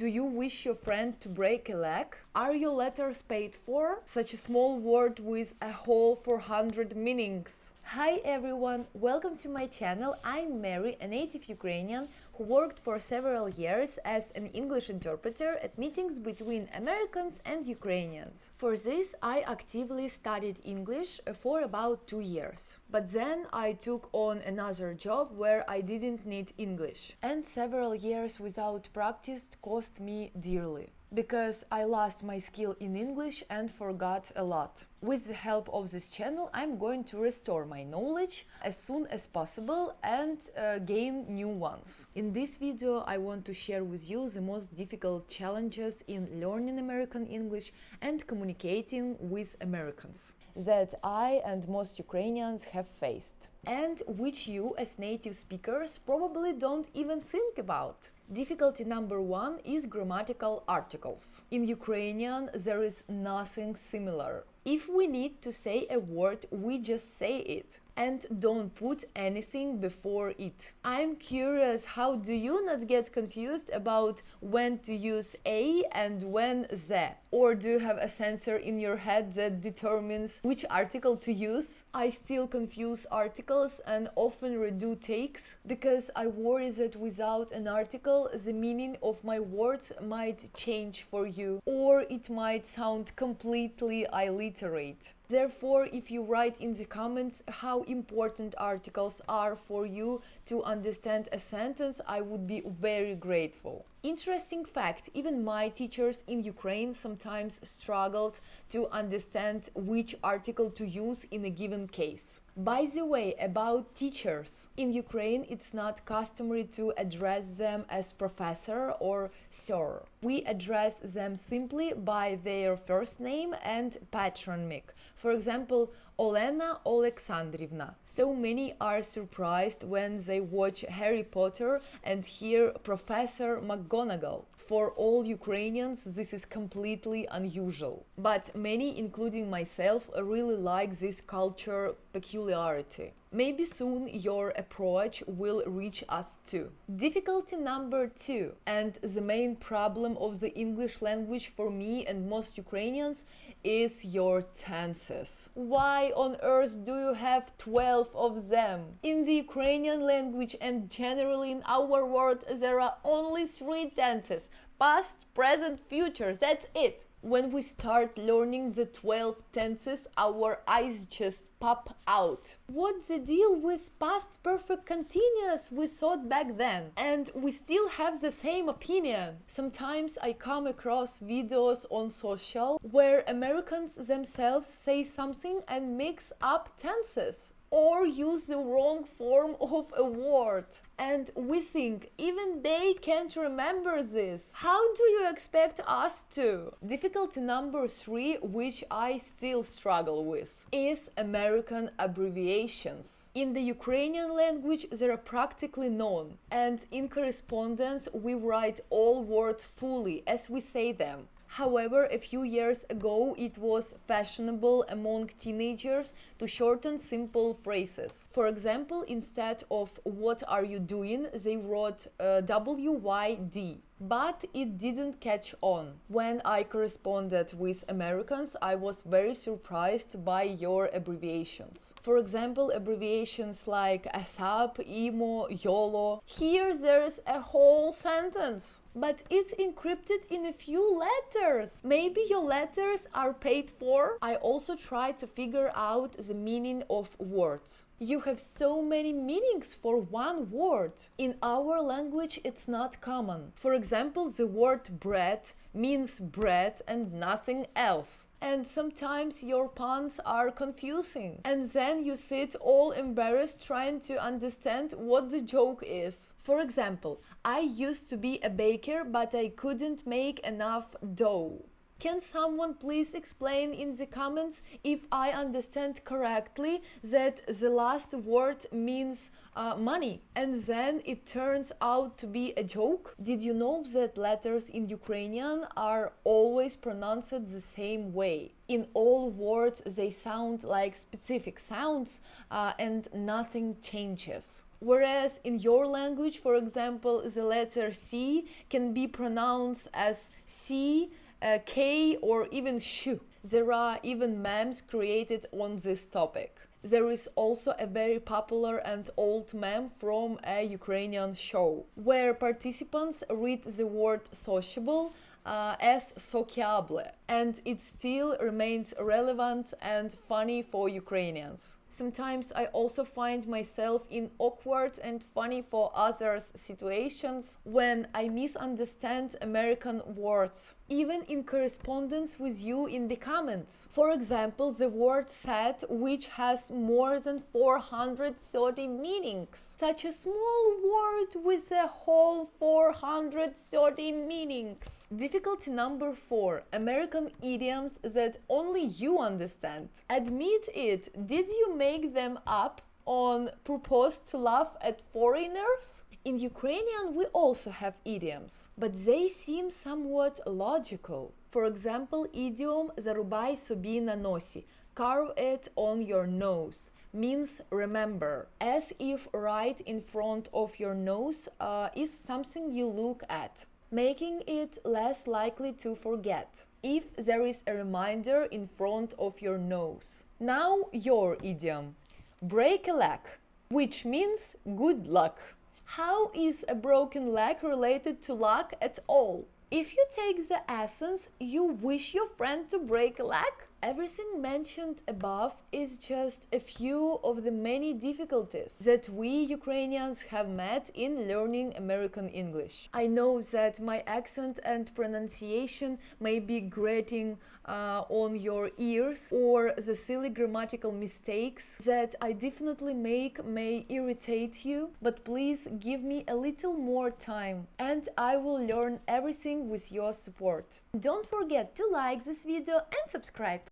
Do you wish your friend to break a leg? Are your letters paid for? Such a small word with a whole 400 meanings. Hi everyone, welcome to my channel. I'm Mary, a native Ukrainian who worked for several years as an English interpreter at meetings between Americans and Ukrainians. For this, I actively studied English for about 2 years. But then I took on another job where I didn't need English. And several years without practice cost me dearly, because I lost my skill in English and forgot a lot. With the help of this channel, I'm going to restore my knowledge as soon as possible and gain new ones. In this video, I want to share with you the most difficult challenges in learning American English and communicating with Americans that I and most Ukrainians have faced, and which you as native speakers probably don't even think about. Difficulty number one is grammatical articles. In Ukrainian, there is nothing similar. If we need to say a word, we just say it and don't put anything before it. I'm curious, how do you not get confused about when to use a and when the? Or do you have a sensor in your head that determines which article to use? I still confuse articles and often redo takes because I worry that without an article, the meaning of my words might change for you, or it might sound completely illiterate. Therefore, if you write in the comments how important articles are for you to understand a sentence, I would be very grateful. Interesting fact, even my teachers in Ukraine sometimes struggled to understand which article to use in a given case. By the way, about teachers. In Ukraine, it's not customary to address them as professor or sir. We address them simply by their first name and patronymic. For example, Olena Alexandrivna. So many are surprised when they watch Harry Potter and hear Professor McGonagall. For all Ukrainians, this is completely unusual. But many, including myself, really like this culture peculiarity. Maybe soon your approach will reach us too. Difficulty number two, and the main problem of the English language for me and most Ukrainians, is your tenses. Why on earth do you have 12 of them? In the Ukrainian language and generally in our world, there are only 3 tenses: past, present, future. That's it. When we start learning the 12 tenses, our eyes just pop out. What's the deal with past perfect continuous we thought back then? And we still have the same opinion. Sometimes I come across videos on social where Americans themselves say something and mix up tenses or use the wrong form of a word. And we think even they can't remember this. How do you expect us to? Difficulty number 3, which I still struggle with, is American abbreviations. In the Ukrainian language, they are practically none, and in correspondence we write all words fully as we say them. However, a few years ago, it was fashionable among teenagers to shorten simple phrases. For example, instead of "what are you doing?" they wrote WYD. But it didn't catch on. When I corresponded with Americans, I was very surprised by your abbreviations. For example, abbreviations like ASAP, IMO, YOLO. Here there's a whole sentence, but it's encrypted in a few letters. Maybe your letters are paid for? I also try to figure out the meaning of words. You have so many meanings for one word. In our language, it's not common. For example, the word bread means bread and nothing else. And sometimes your puns are confusing. And then you sit all embarrassed trying to understand what the joke is. For example, I used to be a baker, but I couldn't make enough dough. Can someone please explain in the comments if I understand correctly that the last word means money and then it turns out to be a joke? Did you know that letters in Ukrainian are always pronounced the same way? In all words they sound like specific sounds and nothing changes. Whereas in your language, for example, the letter C can be pronounced as C, K, or even sh. There are even memes created on this topic. There is also a very popular and old meme from a Ukrainian show, where participants read the word sociable as sociable, and it still remains relevant and funny for Ukrainians. Sometimes I also find myself in awkward and funny for others situations when I misunderstand American words, even in correspondence with you in the comments. For example, the word sad, which has more than 430 meanings. Such a small word with a whole 430 meanings. Difficulty number 4. American idioms that only you understand. Admit it, did you make them up on purpose to laugh at foreigners? In Ukrainian we also have idioms, but they seem somewhat logical. For example, idiom «зарубай собі на носі», carve it on your nose, means remember, as if right in front of your nose is something you look at, making it less likely to forget, if there is a reminder in front of your nose. Now your idiom, break a leg, which means good luck. How is a broken leg related to luck at all? If you take the essence, you wish your friend to break a leg? Everything mentioned above is just a few of the many difficulties that we Ukrainians have met in learning American English. I know that my accent and pronunciation may be grating on your ears, or the silly grammatical mistakes that I definitely make may irritate you, but please give me a little more time and I will learn everything with your support. Don't forget to like this video and subscribe.